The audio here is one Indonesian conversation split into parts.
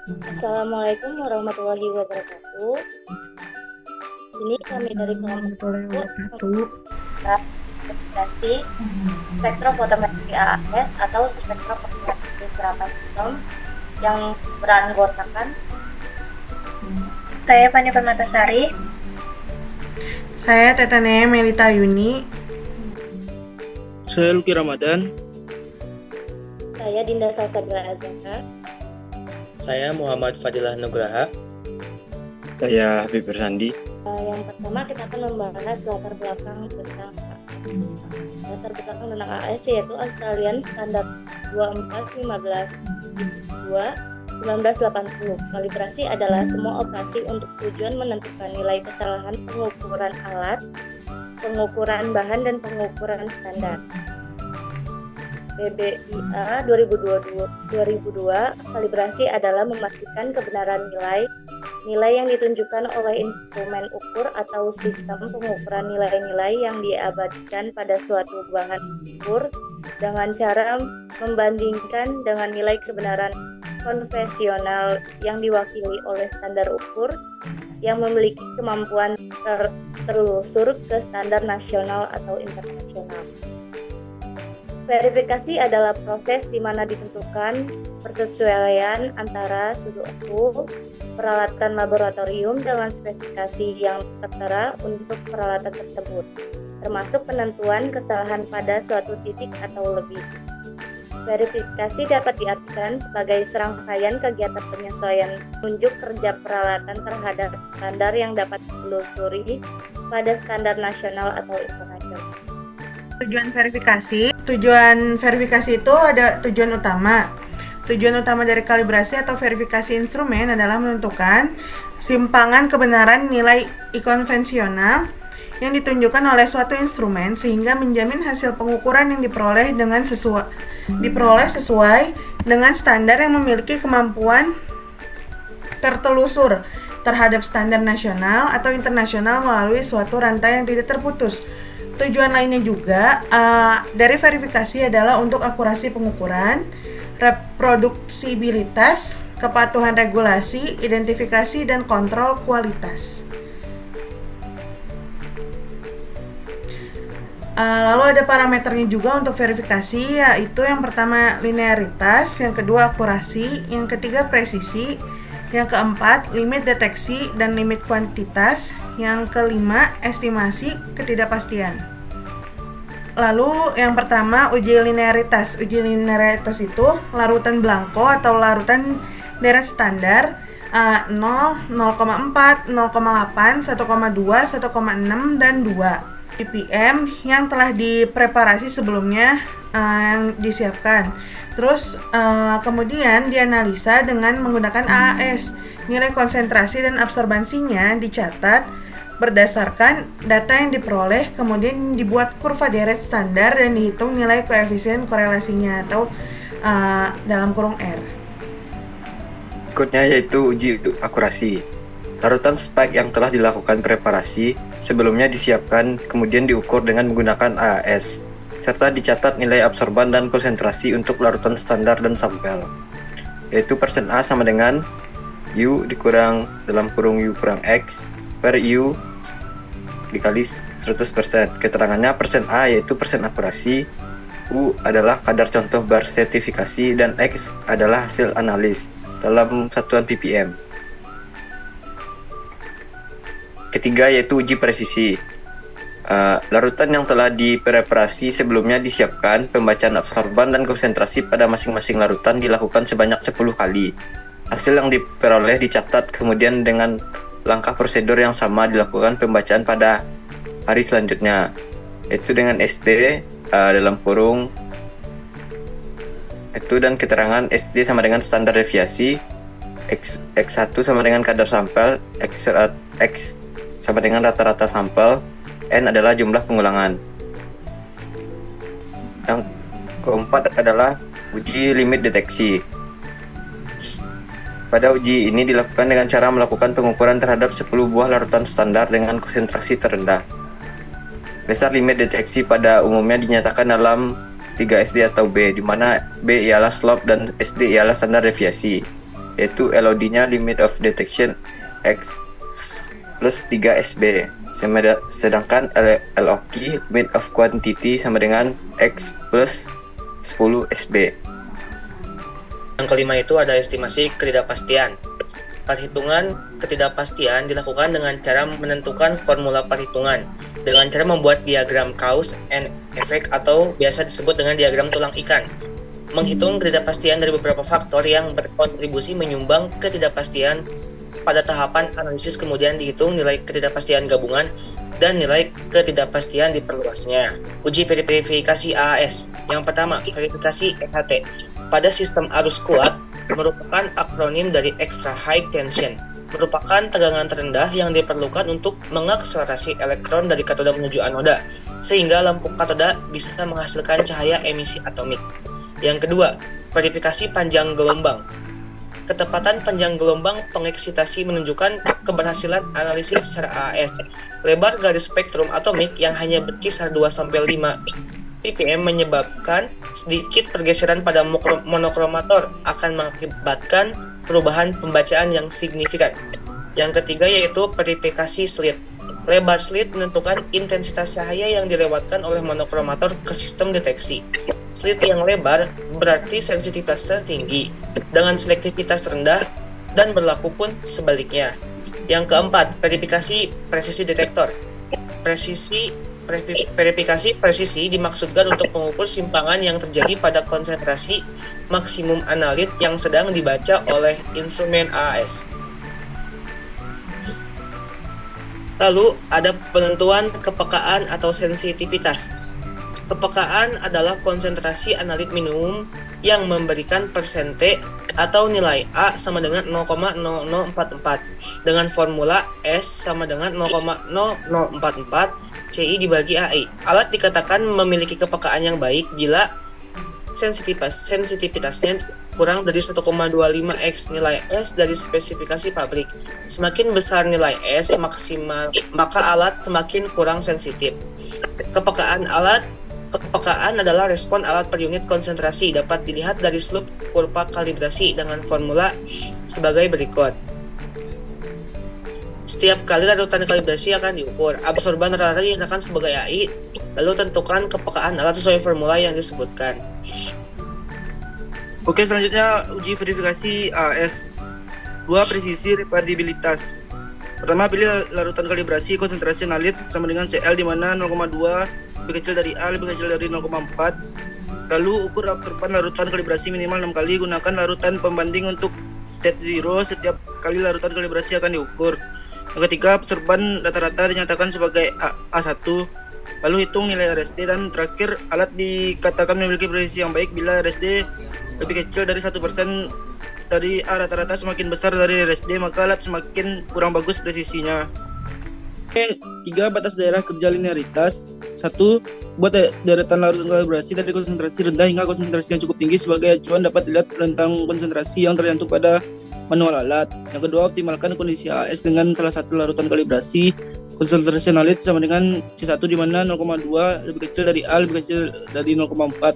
Assalamualaikum warahmatullahi wabarakatuh. Di sini kami dari kelompok Warahmatullahi wabarakatuh. membahas verifikasi spektrofotometri AAS atau spektrofotometri serapan atom yang beranggotakan Saya Fani Permatasari. Saya Tetane Melita Yuni. Saya Luki Ramadan. saya Dinda Salsabila Azhara. Saya Muhammad Fadilah Nugraha. Saya Habib Bersandi. Yang pertama kita akan membahas latar belakang tentang AAS, yaitu Australian Standard 2415-2 1980. Kalibrasi adalah semua operasi untuk tujuan menentukan nilai kesalahan pengukuran alat, pengukuran bahan, dan pengukuran standar. BBIA 2002, kalibrasi adalah memastikan kebenaran nilai yang ditunjukkan oleh instrumen ukur atau sistem pengukuran nilai-nilai yang diabadikan pada suatu bahan ukur dengan cara membandingkan dengan nilai kebenaran konvensional yang diwakili oleh standar ukur yang memiliki kemampuan terlusur ke standar nasional atau internasional. Verifikasi adalah proses di mana ditentukan persesuaian antara suatu peralatan laboratorium dengan spesifikasi yang tertera untuk peralatan tersebut, termasuk penentuan kesalahan pada suatu titik atau lebih. Verifikasi dapat diartikan sebagai serangkaian kegiatan penyesuaian unjuk kerja peralatan terhadap standar yang dapat ditelusuri pada standar nasional atau internasional. Tujuan verifikasi itu ada tujuan utama. Tujuan utama dari kalibrasi atau verifikasi instrumen adalah menentukan simpangan kebenaran nilai konvensional yang ditunjukkan oleh suatu instrumen sehingga menjamin hasil pengukuran yang diperoleh sesuai dengan standar yang memiliki kemampuan tertelusur terhadap standar nasional atau internasional melalui suatu rantai yang tidak terputus. Tujuan lainnya juga dari verifikasi adalah untuk akurasi pengukuran, reproduksibilitas, kepatuhan regulasi, identifikasi, dan kontrol kualitas. Lalu ada parameternya juga untuk verifikasi, yaitu yang pertama linearitas, yang kedua akurasi, yang ketiga presisi, yang keempat limit deteksi dan limit kuantitas, yang kelima estimasi ketidakpastian. Lalu yang pertama uji linearitas. Uji linearitas itu larutan blanko atau larutan deret standar 0, 0,4, 0,8, 1,2, 1,6, dan 2 ppm yang telah dipreparasi sebelumnya yang disiapkan. Terus kemudian dianalisa dengan menggunakan AAS. Nilai konsentrasi dan absorbansinya dicatat berdasarkan data yang diperoleh, kemudian dibuat kurva deret standar dan dihitung nilai koefisien korelasinya atau dalam kurung R. Berikutnya yaitu uji akurasi. Larutan spike yang telah dilakukan preparasi sebelumnya disiapkan, kemudian diukur dengan menggunakan AAS, serta dicatat nilai absorban dan konsentrasi untuk larutan standar dan sampel, yaitu persen A sama dengan U dikurang dalam kurung U kurang X per U dikali 100%. Keterangannya persen A yaitu persen akurasi, U adalah kadar contoh bar sertifikasi, dan X adalah hasil analis dalam satuan ppm. Ketiga yaitu uji presisi. Larutan yang telah dipreparasi sebelumnya disiapkan, pembacaan absorban dan konsentrasi pada masing-masing larutan dilakukan sebanyak 10 kali. Hasil yang diperoleh dicatat, kemudian dengan langkah prosedur yang sama dilakukan pembacaan pada hari selanjutnya, yaitu dengan SD dalam kurung itu, dan keterangan SD sama dengan standar deviasi, X1 sama dengan kadar sampel, X sama dengan rata-rata sampel, N adalah jumlah pengulangan. Yang keempat adalah uji limit deteksi. Pada uji ini dilakukan dengan cara melakukan pengukuran terhadap 10 buah larutan standar dengan konsentrasi terendah. Dasar limit deteksi pada umumnya dinyatakan dalam 3 SD atau B, di mana B ialah slope dan SD ialah standar deviasi. yaitu LOD-nya limit of detection X plus 3 SB, sedangkan LOQ limit of quantity sama dengan X plus 10 SB. Yang kelima itu ada estimasi ketidakpastian. Perhitungan ketidakpastian dilakukan dengan cara menentukan formula perhitungan dengan cara membuat diagram cause and effect atau biasa disebut dengan diagram tulang ikan. Menghitung ketidakpastian dari beberapa faktor yang berkontribusi menyumbang ketidakpastian pada tahapan analisis, kemudian dihitung nilai ketidakpastian gabungan dan nilai ketidakpastian diperluasnya. Uji verifikasi AAS. Yang pertama, verifikasi EHT. Pada sistem arus kuat merupakan akronim dari extra high tension, merupakan tegangan terendah yang diperlukan untuk mengakselerasi elektron dari katoda menuju anoda, sehingga lampu katoda bisa menghasilkan cahaya emisi atomik. Yang kedua, verifikasi panjang gelombang. Ketepatan panjang gelombang pengeksitasi menunjukkan keberhasilan analisis secara AAS. Lebar garis spektrum atomik yang hanya berkisar 2-5 ppm menyebabkan sedikit pergeseran pada monokromator akan mengakibatkan perubahan pembacaan yang signifikan. Yang ketiga yaitu verifikasi slit. Lebar slit menentukan intensitas cahaya yang dilewatkan oleh monokromator ke sistem deteksi. Slit yang lebar berarti sensitivitasnya tinggi dengan selektivitas rendah, dan berlaku pun sebaliknya. Yang keempat, verifikasi presisi detektor. Verifikasi presisi dimaksudkan untuk mengukur simpangan yang terjadi pada konsentrasi maksimum analit yang sedang dibaca oleh instrumen AAS. Lalu ada penentuan kepekaan atau sensitivitas. Kepekaan adalah konsentrasi analit minimum yang memberikan persente atau nilai A sama dengan 0,0044 dengan formula S sama dengan 0,0044 CI dibagi AI. Alat dikatakan memiliki kepekaan yang baik bila sensitivitasnya kurang dari 1,25x nilai S dari spesifikasi pabrik. Semakin besar nilai S maksimal, maka alat semakin kurang sensitif. Kepekaan adalah respon alat per unit konsentrasi, dapat dilihat dari slope kurva kalibrasi dengan formula sebagai berikut. Setiap kali larutan kalibrasi akan diukur, absorban rata-rata dinyatakan sebagai AI, lalu tentukan kepekaan alat sesuai formula yang disebutkan. Oke, selanjutnya uji verifikasi AAS. 2. Presisi reparabilitas. Pertama, pilih larutan kalibrasi konsentrasi analit sama dengan CL di mana 0,2 lebih kecil dari A lebih kecil dari 0,4. Lalu ukur absorban larutan kalibrasi minimal 6 kali. Gunakan larutan pembanding untuk set 0 setiap kali larutan kalibrasi akan diukur. Yang ketiga, absorban rata-rata dinyatakan sebagai A1. Lalu hitung nilai RSD, dan terakhir alat dikatakan memiliki presisi yang baik bila RSD lebih kecil dari 1% dari A rata-rata. Semakin besar dari RSD maka alat semakin kurang bagus presisinya. 3. Batas daerah kerja linearitas. 1. Buat deretan larutan kalibrasi dari konsentrasi rendah hingga konsentrasi yang cukup tinggi. Sebagai acuan dapat dilihat rentang konsentrasi yang tergantung pada manual alat. Yang kedua, optimalkan kondisi AAS dengan salah satu larutan kalibrasi konsentrasi analit sama dengan C1 di mana 0,2 lebih kecil dari A lebih kecil dari 0,4.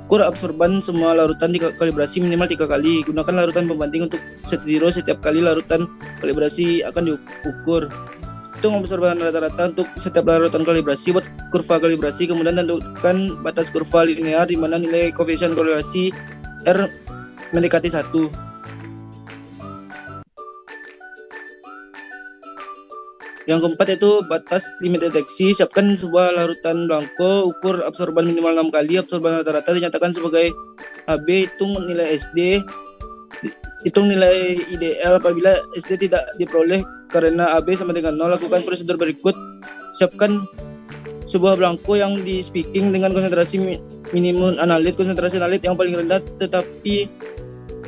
Ukur absorban semua larutan di kalibrasi minimal 3 kali. Gunakan larutan pembanding untuk set 0 setiap kali larutan kalibrasi akan diukur. Hitung absorban rata-rata untuk setiap larutan kalibrasi, buat kurva kalibrasi, kemudian tentukan batas kurva linear di mana nilai koefisien korelasi R mendekati 1. Yang keempat yaitu batas limit deteksi. Siapkan sebuah larutan blanko, ukur absorban minimal 6 kali, absorban rata-rata dinyatakan sebagai AB, hitung nilai SD, hitung nilai IDL apabila SD tidak diperoleh karena AB sama dengan 0. Lakukan prosedur berikut. Siapkan sebuah blanko yang di speaking dengan konsentrasi minimum analit, konsentrasi analit yang paling rendah tetapi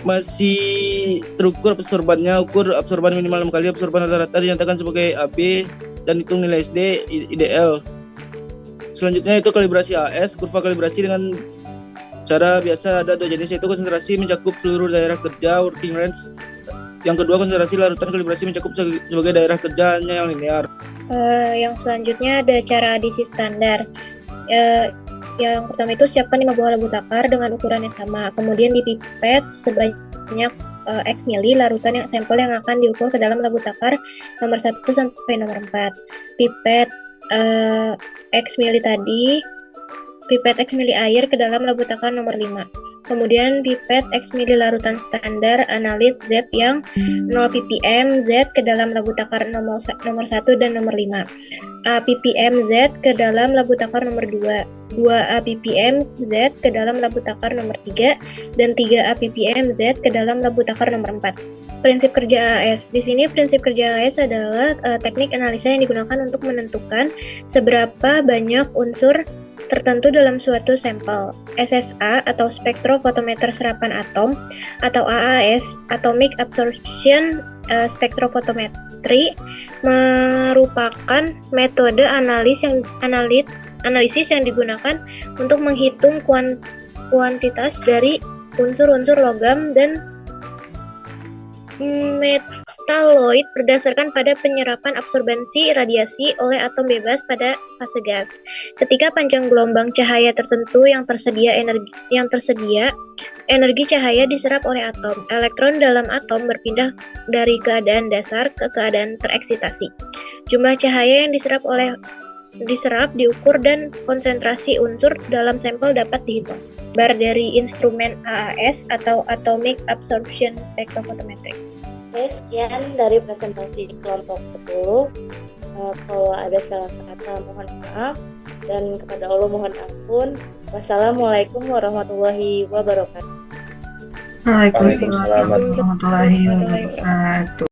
masih terukur absorbannya. Ukur absorban minimal 6 kali, absorban rata-rata dinyatakan sebagai AB, dan hitung nilai SD IDL. Selanjutnya itu kalibrasi AS. Kurva kalibrasi dengan cara biasa ada 2 jenis, yaitu konsentrasi mencakup seluruh daerah kerja working range. Yang kedua, konsentrasi larutan kalibrasi mencakup sebagai daerah kerjanya yang linear. Yang selanjutnya ada cara adisi standar. Yang pertama itu siapkan 5 buah lampu takar dengan ukuran yang sama, kemudian dipipet sebanyak X mili larutan yang sampel yang akan diukur ke dalam labu takar nomor 1 sampai nomor 4. Pipet X mili tadi, pipet X mili air ke dalam labu takar nomor 5. Kemudian pipet X mili larutan standar analit Z yang 0 ppm Z ke dalam labu takar nomor 1 dan nomor 5. A ppm Z ke dalam labu takar nomor 2. 2 A ppm Z ke dalam labu takar nomor 3 dan 3 A ppm Z ke dalam labu takar nomor 4. Prinsip kerja AAS. Di sini prinsip kerja AAS adalah teknik analisa yang digunakan untuk menentukan seberapa banyak unsur tertentu dalam suatu sampel. SSA atau spektrofotometer serapan atom atau AAS, Atomic Absorption Spectrophotometry, merupakan metode analisis yang digunakan untuk menghitung kuantitas dari unsur-unsur logam dan metaloid berdasarkan pada penyerapan absorbensi radiasi oleh atom bebas pada fase gas. Ketika panjang gelombang cahaya tertentu yang tersedia, energi cahaya diserap oleh atom. Elektron dalam atom berpindah dari keadaan dasar ke keadaan tereksitasi. Jumlah cahaya yang diserap, diukur, dan konsentrasi unsur dalam sampel dapat dihitung. Bar dari instrumen AAS atau Atomic Absorption Spectrophotometry. Oke, sekian dari presentasi kelompok 10. Kalau ada salah kata mohon maaf, dan kepada Allah mohon ampun. Wassalamualaikum warahmatullahi wabarakatuh. Waalaikumsalam warahmatullahi wabarakatuh.